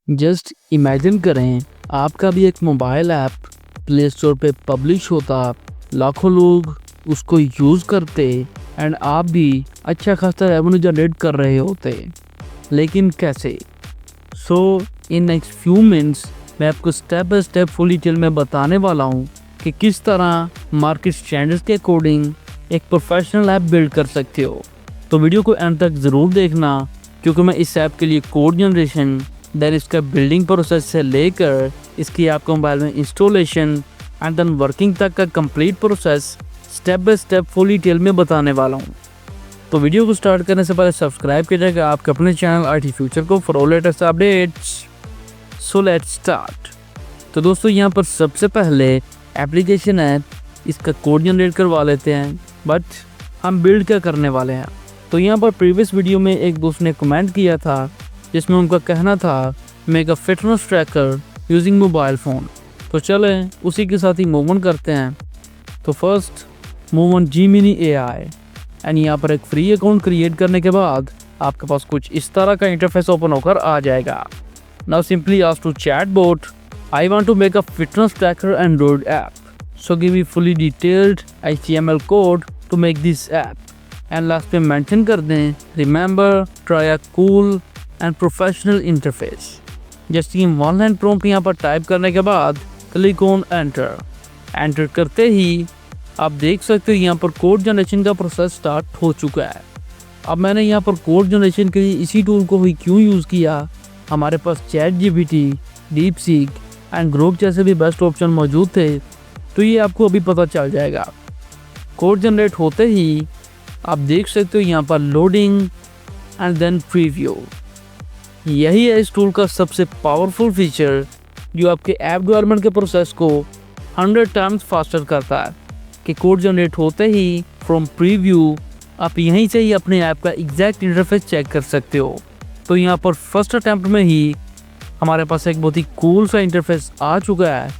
Just imagine करें आपका भी एक मोबाइल ऐप प्ले स्टोर पे पब्लिश होता, लाखों लोग उसको यूज़ करते एंड आप भी अच्छा खासा रेवेन्यू जनरेट कर रहे होते। लेकिन कैसे? इन नेक्स्ट फ्यू मिनट्स मैं आपको step by step full detail में बताने वाला हूँ कि किस तरह मार्केट स्टैंडर्ड्स के अकॉर्डिंग एक प्रोफेशनल ऐप बिल्ड कर सकते हो। तो वीडियो को एंड तक ज़रूर देखना, क्योंकि मैं इस ऐप के लिए कोड जनरेशन, देन इसका बिल्डिंग प्रोसेस से लेकर इसकी आपको मोबाइल में इंस्टॉलेशन एंड देन वर्किंग तक का complete process step by step full detail में बताने वाला हूँ। तो वीडियो को स्टार्ट करने से पहले सब्सक्राइब कीजिएगा आपके अपने चैनल IT फ्यूचर को for all latest updates. So let's start. तो दोस्तों यहाँ पर सबसे पहले एप्लीकेशन है, इसका कोड जनरेट करवा लेते हैं, बट हम बिल्ड क्या करने वाले हैं। तो यहाँ पर प्रीवियस वीडियो में एक दोस्त ने कमेंट किया था जिसमें उनका कहना था make a fitness tracker using mobile phone. तो चलें उसी के साथ ही मूव ऑन करते हैं। तो first move on Gemini AI and यहाँ पर एक फ्री अकाउंट क्रिएट करने के बाद आपके पास कुछ इस तरह का इंटरफेस ओपन होकर आ जाएगा। Now simply ask to chatbot I want to make a fitness tracker Android app, so give me fully detailed HTML code to make this app and last पे मेंशन कर दें remember try a cool and professional interface. Just ये one line prompt यहाँ पर type करने के बाद click on enter करते ही आप देख सकते हो यहाँ पर कोड जनरेशन का प्रोसेस स्टार्ट हो चुका है। अब मैंने यहाँ पर कोड जनरेशन के लिए इसी टूल को ही क्यों यूज़ किया, हमारे पास ChatGPT, DeepSeek एंड ग्रोक जैसे भी बेस्ट ऑप्शन मौजूद थे, तो ये आपको अभी पता चल जाएगा। कोड जनरेट होते ही आप देख सकते हो यहाँ पर लोडिंग एंड देन प्रीव्यू। यही है इस टूल का सबसे पावरफुल फीचर जो आपके ऐप डेवलपमेंट के प्रोसेस को 100 टाइम्स फास्टर करता है कि कोड जनरेट होते ही फ्रॉम प्रीव्यू आप यहीं से ही अपने ऐप का एग्जैक्ट इंटरफेस चेक कर सकते हो। तो यहाँ पर फर्स्ट अटैम्प्ट में ही हमारे पास एक बहुत ही कूल सा इंटरफेस आ चुका है,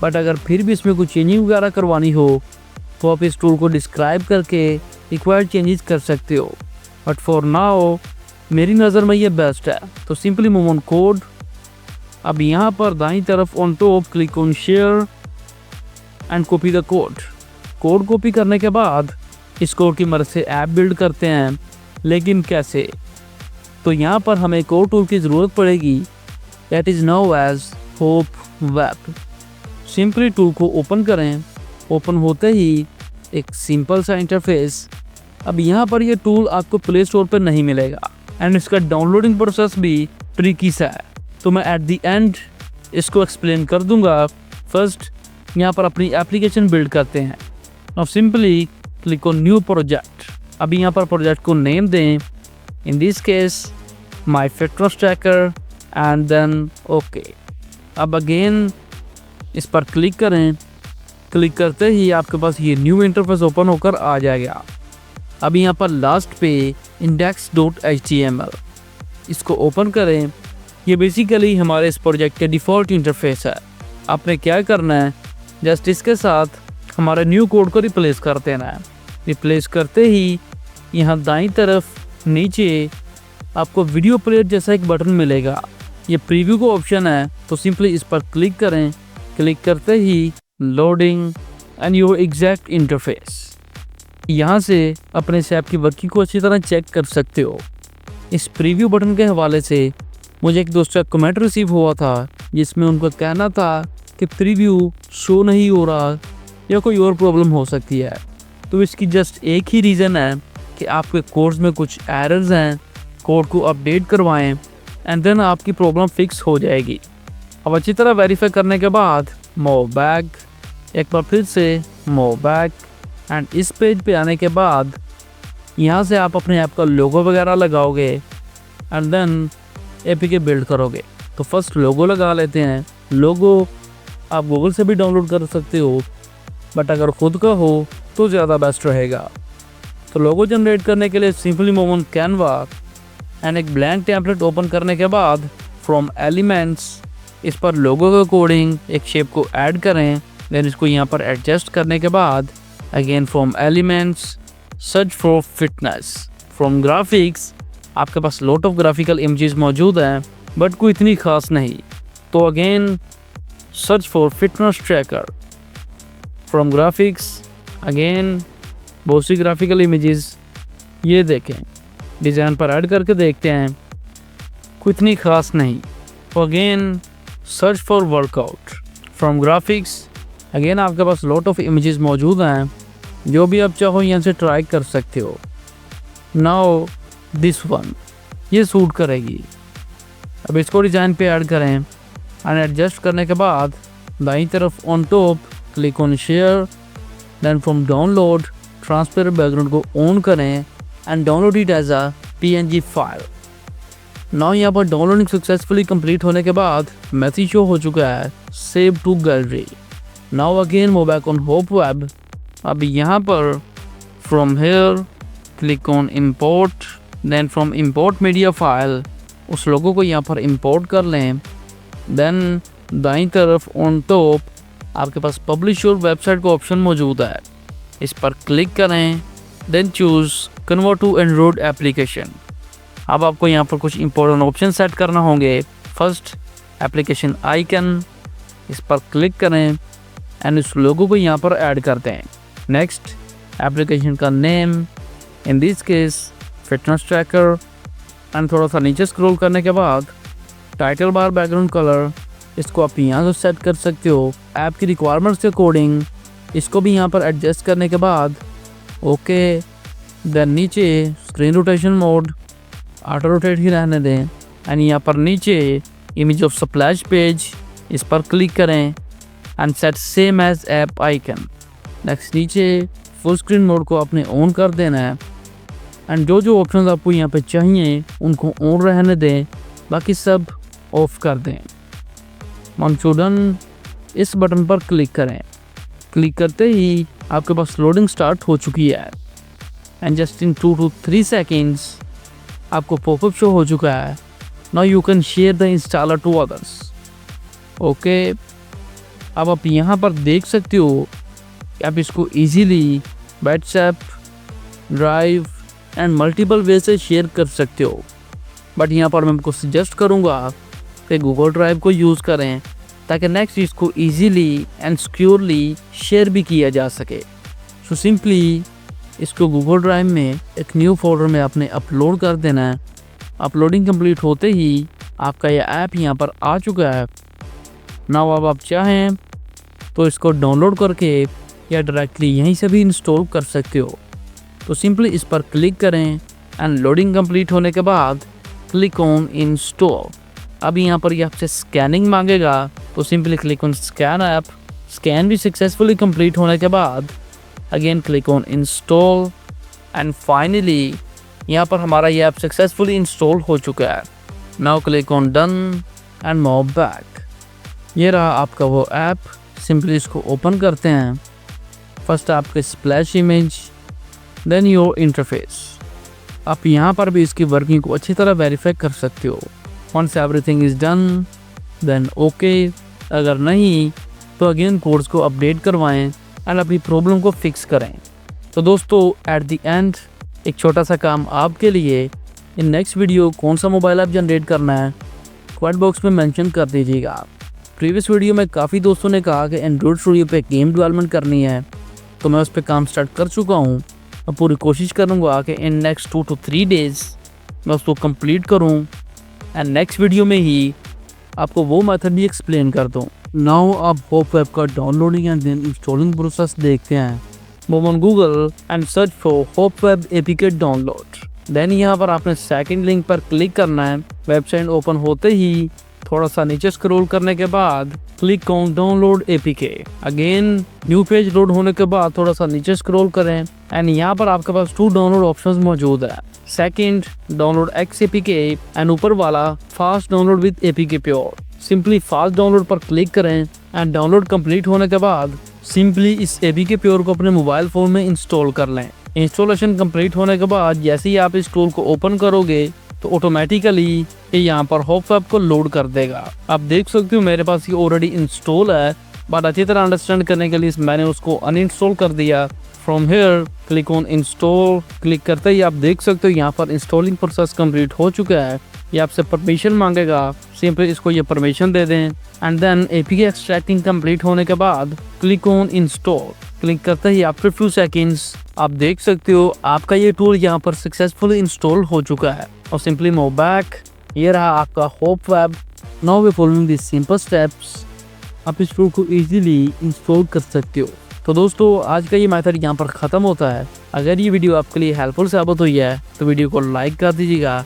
बट अगर फिर भी इसमें कुछ चेंजिंग वगैरह करवानी हो तो आप इस टूल को डिस्क्राइब करके रिक्वायर्ड चेंजेस कर सकते हो, बट फॉर नाउ मेरी नज़र में ये बेस्ट है। तो सिंपली मूव ऑन कोड। अब यहाँ पर दाईं तरफ on top click on share and copy the code copy करने के बाद इस कोड की मदद से ऐप बिल्ड करते हैं। लेकिन कैसे? तो यहाँ पर हमें एक और टूल की ज़रूरत पड़ेगी, that is now as Hopweb. Simply tool को ओपन करें। ओपन होते ही एक सिंपल सा इंटरफेस। अब यहाँ पर ये टूल आपको प्ले स्टोर पर नहीं मिलेगा एंड इसका डाउनलोडिंग प्रोसेस भी ट्रिकी सा है, तो मैं एट द एंड इसको एक्सप्लेन कर दूंगा। फर्स्ट यहाँ पर अपनी एप्लीकेशन बिल्ड करते हैं। अब simply click on new project. अभी यहाँ पर प्रोजेक्ट को नेम दें, in this case my fitness tracker and then okay. अब अगेन इस पर क्लिक करें। क्लिक करते ही आपके पास ये न्यू इंटरफेस ओपन होकर आ जाएगा। अब यहाँ पर लास्ट पे index.html इसको ओपन करें। ये बेसिकली हमारे इस प्रोजेक्ट के डिफ़ॉल्ट इंटरफेस है। आपने क्या करना है, जस्ट इसके साथ हमारे न्यू कोड को रिप्लेस कर देना है। रिप्लेस करते ही यहाँ दाईं तरफ नीचे आपको वीडियो प्लेयर जैसा एक बटन मिलेगा, ये प्रीव्यू का ऑप्शन है, तो सिंपली इस पर क्लिक करें। क्लिक करते ही loading and your exact interface. यहाँ से अपने इस ऐप की वर्किंग को अच्छी तरह चेक कर सकते हो। इस प्रीव्यू बटन के हवाले से मुझे एक दोस्त का कमेंट रिसीव हुआ था जिसमें उनका कहना था कि प्रीव्यू शो नहीं हो रहा या कोई और प्रॉब्लम हो सकती है। तो इसकी जस्ट एक ही रीज़न है कि आपके कोर्स में कुछ एरर्स हैं, कोड को अपडेट करवाएं एंड देन आपकी प्रॉब्लम फिक्स हो जाएगी। अब अच्छी तरह वेरीफाई करने के बाद मूव बैक, एक बार फिर से मूव बैक एंड इस पेज पे आने के बाद यहाँ से आप अपने ऐप का लोगो वगैरह लगाओगे एंड देन APK बिल्ड करोगे। तो फर्स्ट लोगो लगा लेते हैं। लोगो आप गूगल से भी डाउनलोड कर सकते हो, बट अगर खुद का हो तो ज़्यादा बेस्ट रहेगा। तो लोगो जनरेट करने के लिए simply move on Canva and एक ब्लैंक टेम्पलेट ओपन करने के बाद फ्रॉम एलिमेंट्स इस पर लोगो का कोडिंग एक शेप को ऐड करें। देन इसको यहाँ पर एडजस्ट करने के बाद again from elements search for fitness. From graphics आपके पास लॉट ऑफ ग्राफिकल इमेजेस मौजूद हैं, बट कोई इतनी ख़ास नहीं। तो again search for fitness tracker from graphics. Again बहुत सी ग्राफिकल इमेजेस, ये देखें, डिज़ाइन पर ऐड करके देखते हैं, कोई इतनी ख़ास नहीं। तो again search for workout from graphics. Again आपके पास लॉट ऑफ इमेजेस मौजूद हैं, जो भी आप चाहो यहाँ से ट्राई कर सकते हो। नाउ दिस वन, ये सूट करेगी। अब इसको डिज़ाइन पे ऐड करें एंड एडजस्ट करने के बाद दाईं तरफ on top click on share, then from download transparent background को ऑन करें and download it as a PNG file. Now यहाँ पर डाउनलोडिंग सक्सेसफुली कंप्लीट होने के बाद मैसेज शो हो चुका है save to gallery. Now again move back on Hopweb. अब यहाँ पर from here click on import, then from import media file उस लोगों को यहाँ पर इंपोर्ट कर लें। देन दाईं तरफ ऑन टॉप आपके पास पब्लिश योर वेबसाइट का ऑप्शन मौजूद है, इस पर क्लिक करें। Then choose convert to Android application. अब आपको यहाँ पर कुछ इंपॉर्टेंट ऑप्शन सेट करना होंगे। फर्स्ट एप्लीकेशन आइकन, इस पर क्लिक करें एंड इस लोगों को यहाँ पर ऐड करते हैं। नेक्स्ट एप्लीकेशन का name, in this case fitness tracker, and थोड़ा सा नीचे स्क्रॉल करने के बाद टाइटल बार बैकग्राउंड कलर, इसको आप यहाँ से सेट कर सकते हो ऐप की रिक्वायरमेंट्स के अकॉर्डिंग। इसको भी यहाँ पर एडजस्ट करने के बाद ओके, देन नीचे screen rotation mode auto rotate ही रहने दें एंड यहाँ पर नीचे इमेज ऑफ स्प्लैश पेज, इस पर क्लिक करें and set same as app icon. Next नीचे फुल स्क्रीन मोड को आपने ऑन कर देना है एंड जो जो ऑप्शंस आपको यहाँ पे चाहिए उनको ऑन रहने दें, बाकी सब ऑफ कर दें। मंचूडन इस बटन पर क्लिक करें। क्लिक करते ही आपके पास लोडिंग स्टार्ट हो चुकी है and just in 2 to 3 seconds आपको पॉपअप शो हो चुका है। Now you can share the installer to others. Okay, अब आप यहाँ पर देख सकते हो कि आप इसको easily WhatsApp, drive and multiple way से शेयर कर सकते हो। बट यहाँ पर मैं आपको सजेस्ट करूँगा कि गूगल ड्राइव को यूज़ करें ताकि नेक्स्ट इसको इजीली एंड सिक्योरली शेयर भी किया जा सके। सो सिंपली इसको गूगल ड्राइव में एक न्यू फोल्डर में आपने अपलोड कर देना है। अपलोडिंग कंप्लीट होते ही आपका यह ऐप यहाँ पर आ चुका है। नाउ अब आप चाहें तो इसको डाउनलोड करके या डायरेक्टली यहीं से भी इंस्टॉल कर सकते हो। तो सिंपली इस पर क्लिक करें एंड लोडिंग कंप्लीट होने के बाद क्लिक ऑन इंस्टॉल। अब यहाँ पर ये आपसे स्कैनिंग मांगेगा, तो simply click on scan app. Scan भी सक्सेसफुली कंप्लीट होने के बाद again click on install and finally यहाँ पर हमारा ये ऐप सक्सेसफुली इंस्टॉल हो चुका है। Now click on done and move back. ये रहा आपका वो ऐप। सिंपली इसको ओपन करते हैं। फर्स्ट आपके splash image, then your interface. आप यहाँ पर भी इसकी वर्किंग को अच्छी तरह वेरीफाई कर सकते हो। Once everything is done then okay. अगर नहीं तो अगेन कोड्स को अपडेट करवाएं एंड अपनी प्रॉब्लम को फिक्स करें। तो दोस्तों एट द एंड एक छोटा सा काम आपके लिए, इन नेक्स्ट वीडियो कौन सा मोबाइल ऐप जनरेट करना है कमेंट बॉक्स में मेंशन कर दीजिएगा। प्रीवियस वीडियो में काफ़ी दोस्तों ने कहा कि एंड्रॉयड स्टूडियो पे गेम डेवलपमेंट करनी है, तो मैं उस पर काम स्टार्ट कर चुका हूँ। मैं पूरी कोशिश करूँगा कि इन नेक्स्ट 2 to 3 days मैं उसको कंप्लीट करूँ एंड नेक्स्ट वीडियो में ही आपको वो मेथड भी एक्सप्लेन कर दूँ। नाउ आप होप वेब का downloading and then installing process देखते हैं। Move on Google and search for Hopweb APK download. Then यहाँ पर आपने सेकंड लिंक पर क्लिक करना है। वेबसाइट ओपन होते ही थोड़ा सा नीचे स्क्रॉल करने के बाद click on download APK। Again new page load होने के बाद थोड़ा सा नीचे स्क्रॉल करें एंड यहाँ पर आपके पास 2 डाउनलोड ऑप्शंस मौजूद है। सेकंड डाउनलोड XAPK एंड ऊपर वाला fast download with APK pure. Simply fast download पर क्लिक करें एंड डाउनलोड कंप्लीट होने के बाद सिंपली इस APK प्योर को अपने मोबाइल फ़ोन में इंस्टॉल कर लें। इंस्टॉलेशन कंप्लीट होने के बाद जैसे ही आप इस टूल को ओपन करोगे तो ऑटोमेटिकली ये यहाँ पर होप वेब को लोड कर देगा। आप देख सकते हो मेरे पास ये ऑलरेडी इंस्टॉल है, बट अच्छी तरह अंडरस्टैंड करने के लिए मैंने उसको अनइंस्टॉल कर दिया। From here click on install. Click करते ही आप देख सकते हो यहाँ पर इंस्टॉलिंग प्रोसेस कंप्लीट हो चुका है। ये आपसे परमिशन मांगेगा, सिंपली इसको ये परमिशन दे दें and then APK extracting complete होने के बाद क्लिक ऑन इंस्टॉल। क्लिक करते ही आफ्टर फ्यू सेकंड्स आप देख सकते हो आपका ये टूल यहाँ पर सक्सेसफुली इंस्टॉल हो चुका है। और सिंपली मूव बैक, ये रहा आपका Hopweb. Now we following this simple steps, आप इस टूल को इजीली इंस्टॉल कर सकते हो। तो दोस्तों आज का ये मेथड यहाँ पर ख़त्म होता है। अगर ये वीडियो आपके लिए हेल्पफुल साबित हुई है तो वीडियो को लाइक कर दीजिएगा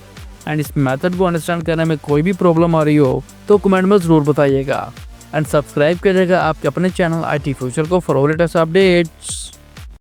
एंड इस मेथड को अंडरस्टैंड करने में कोई भी प्रॉब्लम आ रही हो तो कमेंट में ज़रूर बताइएगा एंड सब्सक्राइब करिएगा आपके अपने चैनल IT फ्यूचर को फॉर लेटेस्ट अपडेट्स।